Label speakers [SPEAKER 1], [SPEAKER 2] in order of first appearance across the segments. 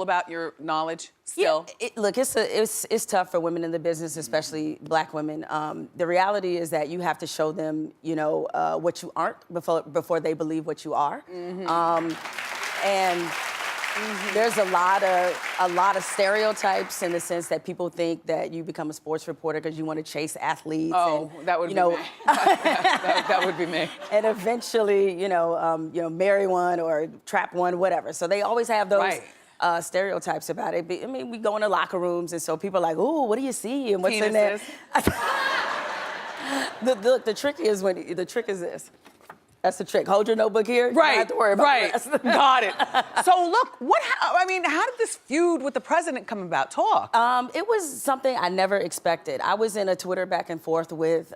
[SPEAKER 1] about your knowledge still?
[SPEAKER 2] Yeah, look, it's tough for women in the business, especially Black women. The reality is that you have to show them, what you aren't before they believe what you are. And there's a lot of stereotypes in the sense that people think that you become a sports reporter because you want to chase athletes.
[SPEAKER 1] Oh,
[SPEAKER 2] and,
[SPEAKER 1] that would be me. that would be me.
[SPEAKER 2] And eventually, marry one or trap one, whatever. So they always have those.
[SPEAKER 1] Right.
[SPEAKER 2] Stereotypes about it. I mean, we go into locker rooms, and so people are like, "Ooh, what do you see?" And what's in there? The trick is this. That's the trick. Hold your notebook here.
[SPEAKER 1] Right.
[SPEAKER 2] You don't have to worry about the rest.
[SPEAKER 1] Got it. So look, how did this feud with the president come about? Talk.
[SPEAKER 2] It was something I never expected. I was in a Twitter back and forth with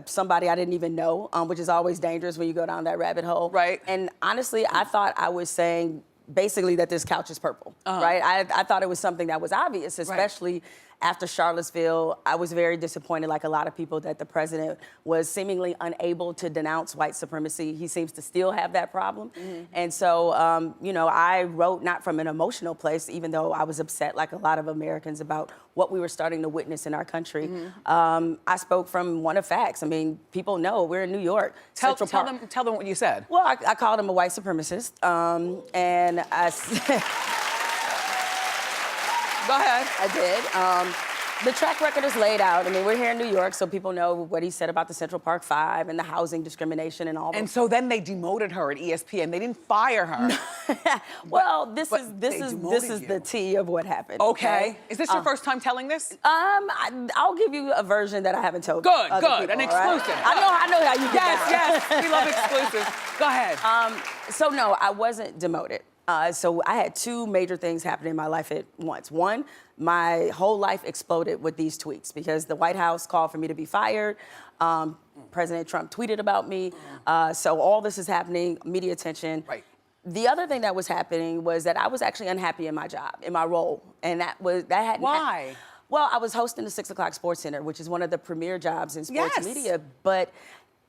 [SPEAKER 2] somebody I didn't even know, which is always dangerous when you go down that rabbit hole.
[SPEAKER 1] Right.
[SPEAKER 2] And honestly, I thought I was saying basically that this couch is purple, right? I thought it was something that was obvious, especially after Charlottesville. I was very disappointed, like a lot of people, that the president was seemingly unable to denounce white supremacy. He seems to still have that problem. And so, I wrote not from an emotional place, even though I was upset, like a lot of Americans, about what we were starting to witness in our country. I spoke from one of facts. I mean, people know we're in New York.
[SPEAKER 1] Tell them what you said.
[SPEAKER 2] Well, I called him a white supremacist, and I
[SPEAKER 1] Go ahead.
[SPEAKER 2] I did. The track record is laid out. I mean, we're here in New York, so people know what he said about the Central Park Five and the housing discrimination and all that.
[SPEAKER 1] And so then they demoted her at ESPN. They didn't fire her.
[SPEAKER 2] Well, this is the tea of what happened.
[SPEAKER 1] Okay. Is this your first time telling this?
[SPEAKER 2] I'll give you a version that I haven't told.
[SPEAKER 1] Good,
[SPEAKER 2] people,
[SPEAKER 1] an exclusive.
[SPEAKER 2] Right? I know how you get down.
[SPEAKER 1] Yes, we love exclusives. Go ahead.
[SPEAKER 2] So no, I wasn't demoted. So I had two major things happen in my life at once. One, my whole life exploded with these tweets because the White House called for me to be fired. President Trump tweeted about me. So all this is happening, media attention.
[SPEAKER 1] Right.
[SPEAKER 2] The other thing that was happening was that I was actually unhappy in my job, in my role. And that hadn't
[SPEAKER 1] Why?
[SPEAKER 2] Well, I was hosting the 6 o'clock Sports Center, which is one of the premier jobs in sports media. But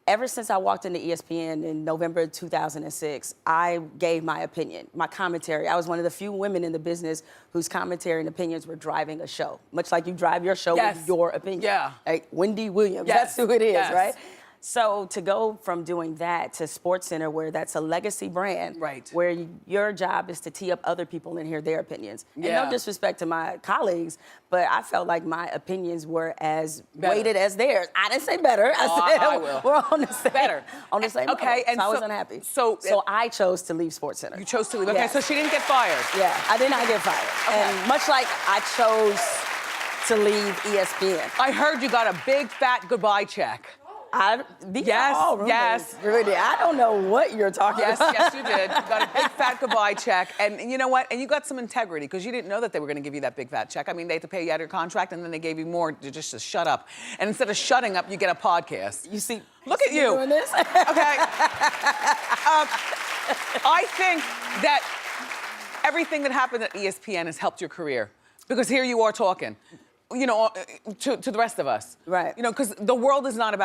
[SPEAKER 2] ever since I walked into ESPN in November 2006, I gave my opinion, my commentary. I was one of the few women in the business whose commentary and opinions were driving a show, much like you drive your show with your opinion.
[SPEAKER 1] Yeah.
[SPEAKER 2] Like Wendy Williams, that's who it is,
[SPEAKER 1] Yes.
[SPEAKER 2] right? So to go from doing that to SportsCenter, where that's a legacy brand, where your job is to tee up other people and hear their opinions. And no disrespect to my colleagues, but I felt like my opinions were as weighted as theirs. I didn't say better. I said we're on the same on the same level.
[SPEAKER 1] And
[SPEAKER 2] so I was unhappy.
[SPEAKER 1] So
[SPEAKER 2] I chose to leave SportsCenter.
[SPEAKER 1] You chose to leave. Okay, so she didn't get fired.
[SPEAKER 2] Yeah, I did not get fired.
[SPEAKER 1] Okay.
[SPEAKER 2] And much like I chose to leave ESPN.
[SPEAKER 1] I heard you got a big fat goodbye check.
[SPEAKER 2] Yes. Really, I don't know what you're talking about.
[SPEAKER 1] Yes, you did. You got a big fat goodbye check. And you know what? And you got some integrity because you didn't know that they were going to give you that big fat check. I mean, they had to pay you out of your contract and then they gave you more just to shut up. And instead of shutting up, you get a podcast.
[SPEAKER 2] You see,
[SPEAKER 1] look at you.
[SPEAKER 2] Doing this?
[SPEAKER 1] Okay. I think that everything that happened at ESPN has helped your career because here you are talking, to the rest of us.
[SPEAKER 2] Right.
[SPEAKER 1] Because the world is not about